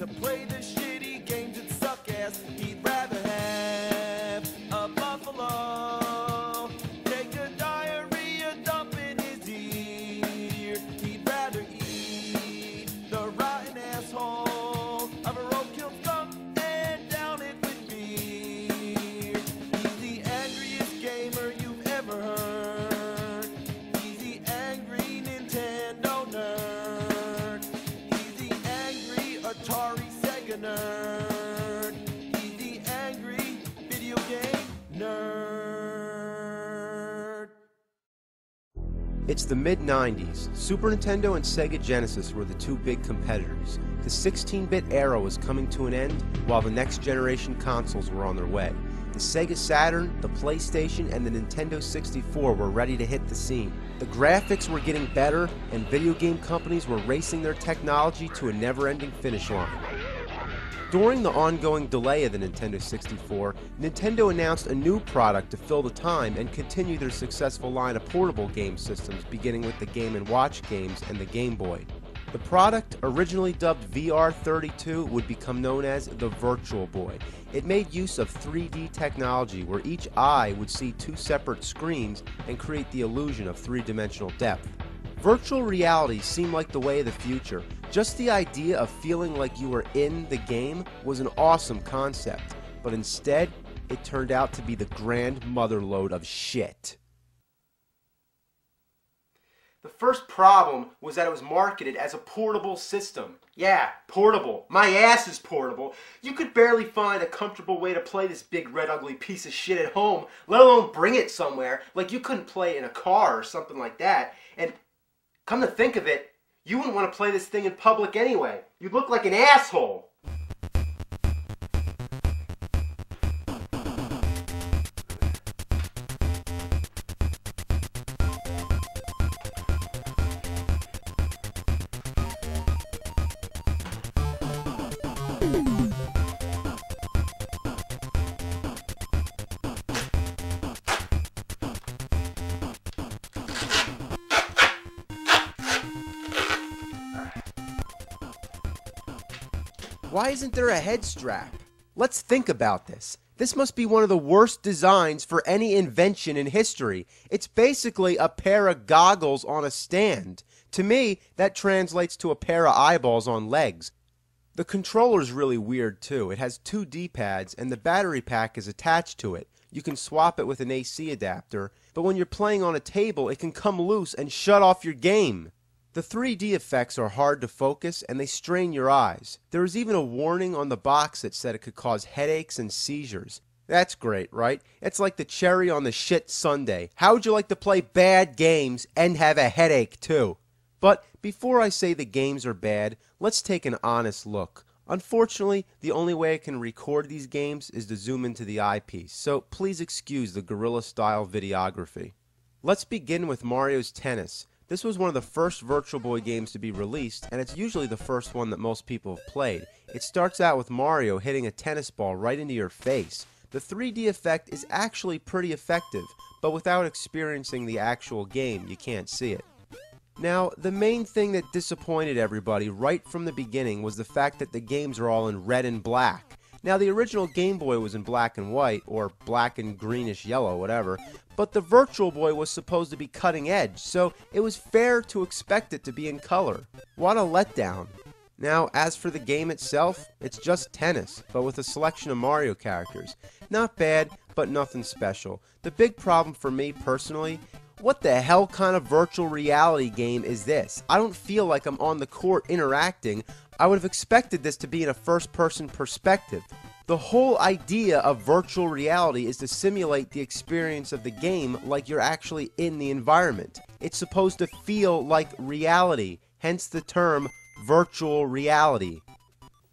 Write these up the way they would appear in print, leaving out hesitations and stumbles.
to play the shitty games that suck ass. He'd rather have a buffalo take a diarrhea dump in his ear. He'd rather eat the rotten asshole of a roadkill skunk and down it with beer. He's the angriest gamer you've ever heard. He's the angry Nintendo nerd. He's the angry Atari Sega nerd. He's the angry video game nerd. It's the mid-90s. Super Nintendo and Sega Genesis were the two big competitors. The 16-bit era was coming to an end, while the next generation consoles were on their way. The Sega Saturn, the PlayStation, and the Nintendo 64 were ready to hit the scene. The graphics were getting better, and video game companies were racing their technology to a never-ending finish line. During the ongoing delay of the Nintendo 64, Nintendo announced a new product to fill the time and continue their successful line of portable game systems, beginning with the Game & Watch games and the Game Boy. The product, originally dubbed VR32, would become known as the Virtual Boy. It made use of 3D technology where each eye would see two separate screens and create the illusion of three-dimensional depth. Virtual reality seemed like the way of the future. Just the idea of feeling like you were in the game was an awesome concept, but instead, it turned out to be the grand motherlode of shit. The first problem was that it was marketed as a portable system. Yeah, portable. My ass is portable. You could barely find a comfortable way to play this big red ugly piece of shit at home, let alone bring it somewhere. Like you couldn't play it in a car or something like that. And come to think of it, you wouldn't want to play this thing in public anyway. You'd look like an asshole. Why isn't there a head strap? Let's think about this. This must be one of the worst designs for any invention in history. It's basically a pair of goggles on a stand. To me, that translates to a pair of eyeballs on legs. The controller's really weird too. It has two D-pads and the battery pack is attached to it. You can swap it with an AC adapter, but when you're playing on a table, it can come loose and shut off your game. The 3D effects are hard to focus and they strain your eyes. There was even a warning on the box that said it could cause headaches and seizures. That's great, right? It's like the cherry on the shit sundae. How would you like to play bad games and have a headache too? But before I say the games are bad, let's take an honest look. Unfortunately, the only way I can record these games is to zoom into the eyepiece, so please excuse the guerrilla-style videography. Let's begin with Mario's Tennis. This was one of the first Virtual Boy games to be released, and it's usually the first one that most people have played. It starts out with Mario hitting a tennis ball right into your face. The 3D effect is actually pretty effective, but without experiencing the actual game, you can't see it. Now, the main thing that disappointed everybody right from the beginning was the fact that the games are all in red and black. Now, the original Game Boy was in black and white, or black and greenish yellow, whatever, but the Virtual Boy was supposed to be cutting edge, so it was fair to expect it to be in color. What a letdown. Now, as for the game itself, it's just tennis, but with a selection of Mario characters. Not bad, but nothing special. The big problem for me, personally, what the hell kind of virtual reality game is this? I don't feel like I'm on the court interacting. I would have expected this to be in a first-person perspective. The whole idea of virtual reality is to simulate the experience of the game like you're actually in the environment. It's supposed to feel like reality, hence the term virtual reality.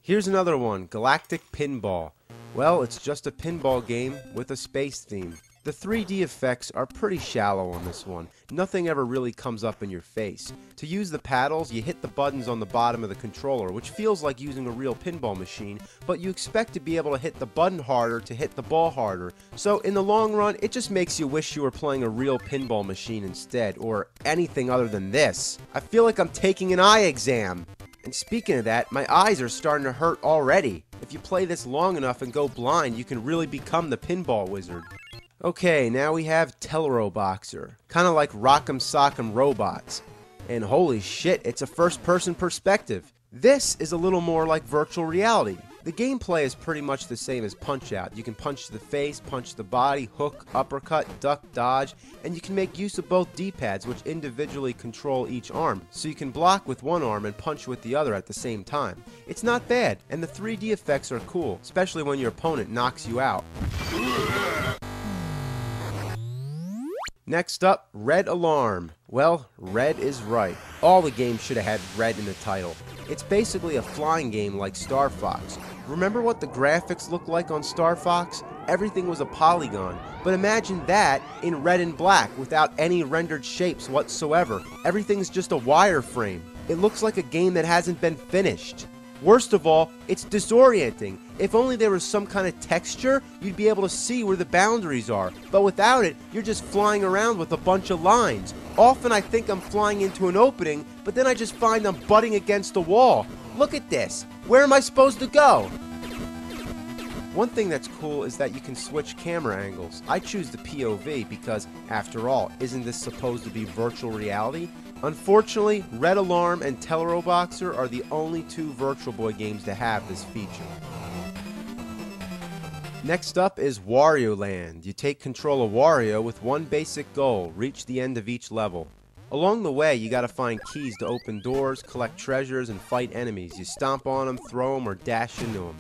Here's another one, Galactic Pinball. Well, it's just a pinball game with a space theme. The 3D effects are pretty shallow on this one. Nothing ever really comes up in your face. To use the paddles, you hit the buttons on the bottom of the controller, which feels like using a real pinball machine, but you expect to be able to hit the button harder to hit the ball harder. So in the long run, it just makes you wish you were playing a real pinball machine instead, or anything other than this. I feel like I'm taking an eye exam. And speaking of that, my eyes are starting to hurt already. If you play this long enough and go blind, you can really become the pinball wizard. Okay, now we have Teleroboxer, kind of like Rock'em Sock'em Robots. And holy shit, it's a first-person perspective. This is a little more like virtual reality. The gameplay is pretty much the same as Punch-Out. You can punch to the face, punch the body, hook, uppercut, duck, dodge, and you can make use of both D-pads, which individually control each arm, so you can block with one arm and punch with the other at the same time. It's not bad, and the 3D effects are cool, especially when your opponent knocks you out. Next up, Red Alarm. Well, red is right. All the games should have had red in the title. It's basically a flying game like Star Fox. Remember what the graphics looked like on Star Fox? Everything was a polygon, but imagine that in red and black without any rendered shapes whatsoever. Everything's just a wireframe. It looks like a game that hasn't been finished. Worst of all, it's disorienting. If only there was some kind of texture, you'd be able to see where the boundaries are. But without it, you're just flying around with a bunch of lines. Often I think I'm flying into an opening, but then I just find I'm butting against the wall. Look at this. Where am I supposed to go? One thing that's cool is that you can switch camera angles. I choose the POV because, after all, isn't this supposed to be virtual reality? Unfortunately, Red Alarm and Teleroboxer are the only two Virtual Boy games to have this feature. Next up is Wario Land. You take control of Wario with one basic goal: reach the end of each level. Along the way, you gotta find keys to open doors, collect treasures, and fight enemies. You stomp on them, throw them, or dash into them.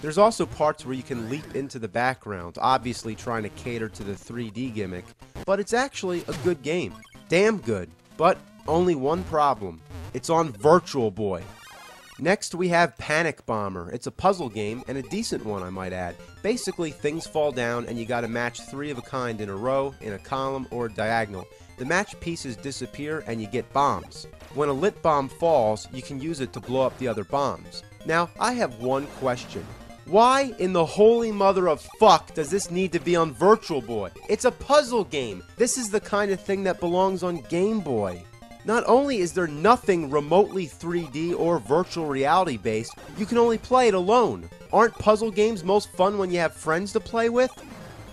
There's also parts where you can leap into the background, obviously trying to cater to the 3D gimmick, but it's actually a good game. Damn good. But only one problem. It's on Virtual Boy. Next we have Panic Bomber. It's a puzzle game, and a decent one I might add. Basically, things fall down and you gotta match 3 of a kind in a row, in a column, or diagonal. The match pieces disappear and you get bombs. When a lit bomb falls, you can use it to blow up the other bombs. Now, I have one question. Why in the holy mother of fuck does this need to be on Virtual Boy? It's a puzzle game. This is the kind of thing that belongs on Game Boy. Not only is there nothing remotely 3D or virtual reality based, you can only play it alone. Aren't puzzle games most fun when you have friends to play with?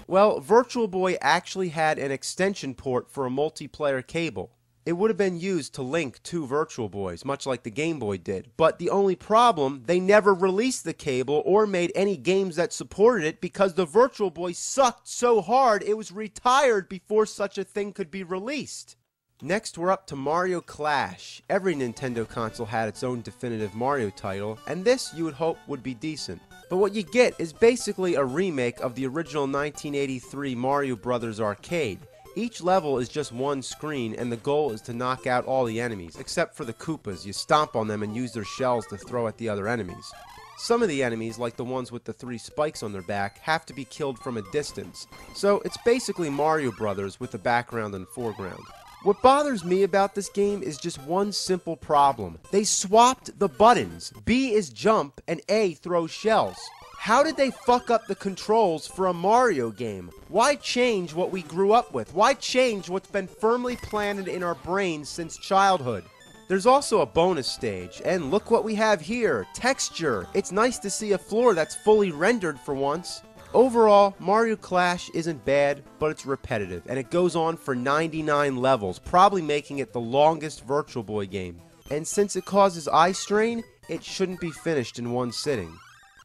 Well, Virtual Boy actually had an extension port for a multiplayer cable. It would have been used to link 2 Virtual Boys, much like the Game Boy did. But the only problem, they never released the cable or made any games that supported it because the Virtual Boy sucked so hard it was retired before such a thing could be released. Next, we're up to Mario Clash. Every Nintendo console had its own definitive Mario title, and this, you would hope, would be decent. But what you get is basically a remake of the original 1983 Mario Bros. Arcade. Each level is just one screen, and the goal is to knock out all the enemies, except for the Koopas. You stomp on them and use their shells to throw at the other enemies. Some of the enemies, like the ones with the 3 spikes on their back, have to be killed from a distance. So it's basically Mario Bros. With the background and foreground. What bothers me about this game is just one simple problem. They swapped the buttons. B is jump and A throws shells. How did they fuck up the controls for a Mario game? Why change what we grew up with? Why change what's been firmly planted in our brains since childhood? There's also a bonus stage, and look what we have here, texture. It's nice to see a floor that's fully rendered for once. Overall, Mario Clash isn't bad, but it's repetitive, and it goes on for 99 levels, probably making it the longest Virtual Boy game. And since it causes eye strain, it shouldn't be finished in one sitting.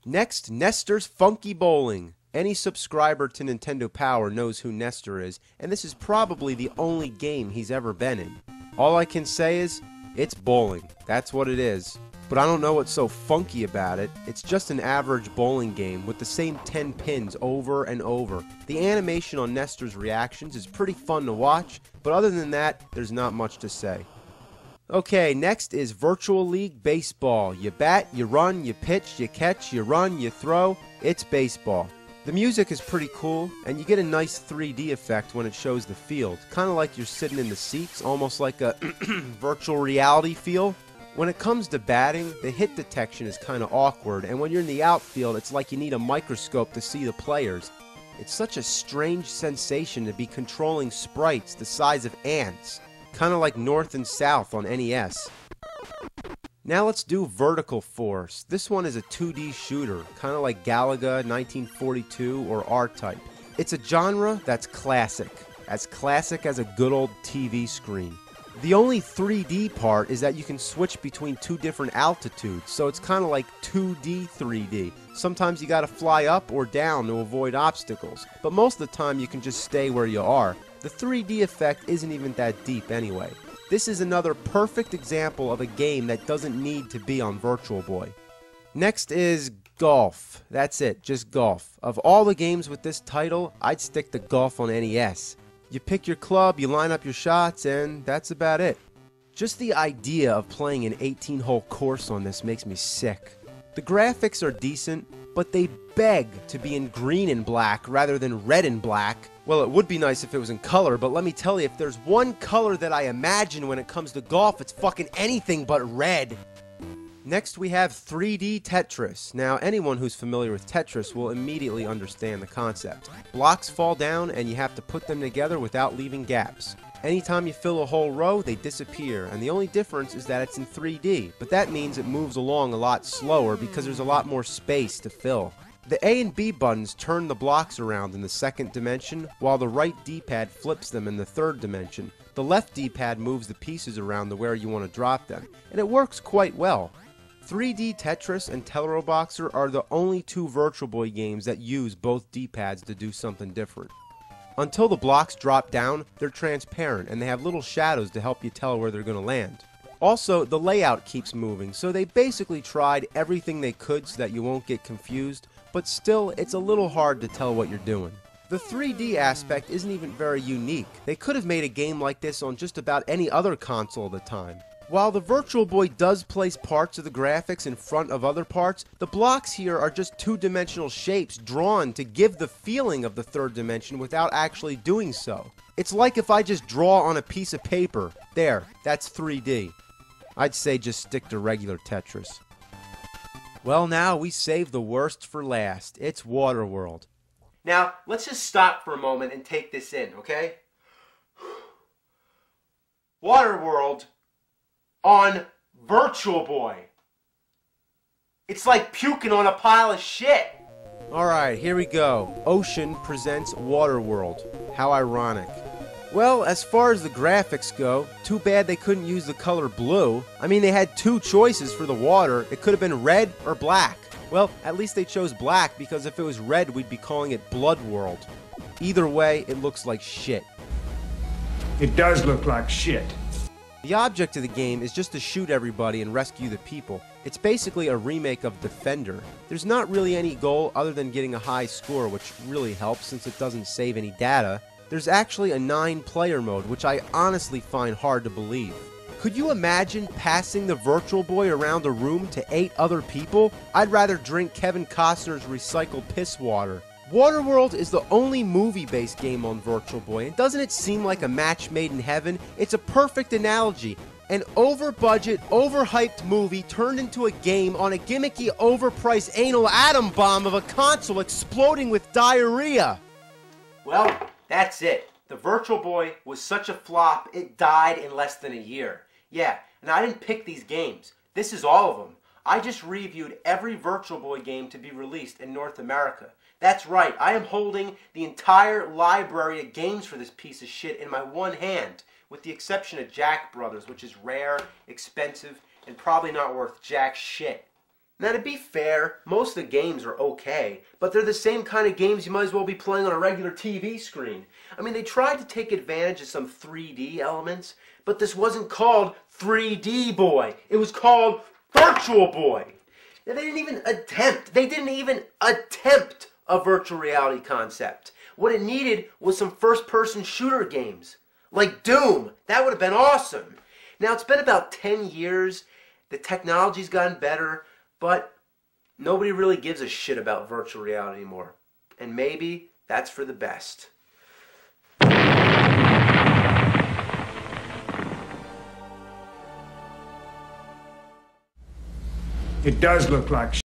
Next, Nestor's Funky Bowling. Any subscriber to Nintendo Power knows who Nestor is, and this is probably the only game he's ever been in. All I can say is, it's bowling. That's what it is. But I don't know what's so funky about it. It's just an average bowling game with the same 10 pins over and over. The animation on Nestor's reactions is pretty fun to watch, but other than that, there's not much to say. Okay, next is Virtual League Baseball. You bat, you run, you pitch, you catch, you run, you throw. It's baseball. The music is pretty cool, and you get a nice 3D effect when it shows the field. Kind of like you're sitting in the seats, almost like a virtual reality feel. When it comes to batting, the hit detection is kind of awkward, and when you're in the outfield, it's like you need a microscope to see the players. It's such a strange sensation to be controlling sprites the size of ants, kind of like North and South on NES. Now let's do Vertical Force. This one is a 2D shooter, kind of like Galaga, 1942, or R-Type. It's a genre that's classic as a good old TV screen. The only 3D part is that you can switch between two different altitudes, so it's kind of like 2D 3D. Sometimes you gotta fly up or down to avoid obstacles, but most of the time you can just stay where you are. The 3D effect isn't even that deep anyway. This is another perfect example of a game that doesn't need to be on Virtual Boy. Next is Golf. That's it, just Golf. Of all the games with this title, I'd stick to Golf on NES. You pick your club, you line up your shots, and that's about it. Just the idea of playing an 18-hole course on this makes me sick. The graphics are decent, but they beg to be in green and black rather than red and black. Well, it would be nice if it was in color, but let me tell you, if there's one color that I imagine when it comes to golf, it's fucking anything but red. Next we have 3D Tetris. Now, anyone who's familiar with Tetris will immediately understand the concept. Blocks fall down and you have to put them together without leaving gaps. Anytime you fill a whole row, they disappear, and the only difference is that it's in 3D, but that means it moves along a lot slower because there's a lot more space to fill. The A and B buttons turn the blocks around in the second dimension, while the right D-pad flips them in the third dimension. The left D-pad moves the pieces around to where you want to drop them, and it works quite well. 3D Tetris and Teleroboxer are the only two Virtual Boy games that use both D-pads to do something different. Until the blocks drop down, they're transparent and they have little shadows to help you tell where they're going to land. Also, the layout keeps moving, so they basically tried everything they could so that you won't get confused, but still, it's a little hard to tell what you're doing. The 3D aspect isn't even very unique. They could have made a game like this on just about any other console at the time. While the Virtual Boy does place parts of the graphics in front of other parts, the blocks here are just two-dimensional shapes drawn to give the feeling of the third dimension without actually doing so. It's like if I just draw on a piece of paper. There, that's 3D. I'd say just stick to regular Tetris. Well, now we save the worst for last. It's Waterworld. Now, let's just stop for a moment and take this in, okay? Waterworld on Virtual Boy. It's like puking on a pile of shit. Alright, here we go. Ocean presents Waterworld. How ironic. Well, as far as the graphics go, too bad they couldn't use the color blue. I mean, they had two choices for the water. It could have been red or black. Well, at least they chose black, because if it was red, we'd be calling it Blood World. Either way, it looks like shit. It does look like shit. The object of the game is just to shoot everybody and rescue the people. It's basically a remake of Defender. There's not really any goal other than getting a high score, which really helps since it doesn't save any data. There's actually a 9-player mode, which I honestly find hard to believe. Could you imagine passing the Virtual Boy around a room to 8 other people? I'd rather drink Kevin Costner's recycled piss water. Waterworld is the only movie-based game on Virtual Boy, and doesn't it seem like a match made in heaven? It's a perfect analogy. An over-budget, overhyped movie turned into a game on a gimmicky, overpriced anal atom bomb of a console exploding with diarrhea. Well, that's it. The Virtual Boy was such a flop, it died in less than a year. Yeah, and I didn't pick these games. This is all of them. I just reviewed every Virtual Boy game to be released in North America. That's right, I am holding the entire library of games for this piece of shit in my one hand, with the exception of Jack Brothers, which is rare, expensive, and probably not worth jack shit. Now, to be fair, most of the games are okay, but they're the same kind of games you might as well be playing on a regular TV screen. I mean, they tried to take advantage of some 3D elements, but this wasn't called 3D Boy. It was called Virtual Boy. Now, they didn't even attempt a virtual reality concept. What it needed was some first-person shooter games, like Doom. That would have been awesome. Now, it's been about 10 years. The technology's gotten better, but nobody really gives a shit about virtual reality anymore. And maybe that's for the best. It does look like shit.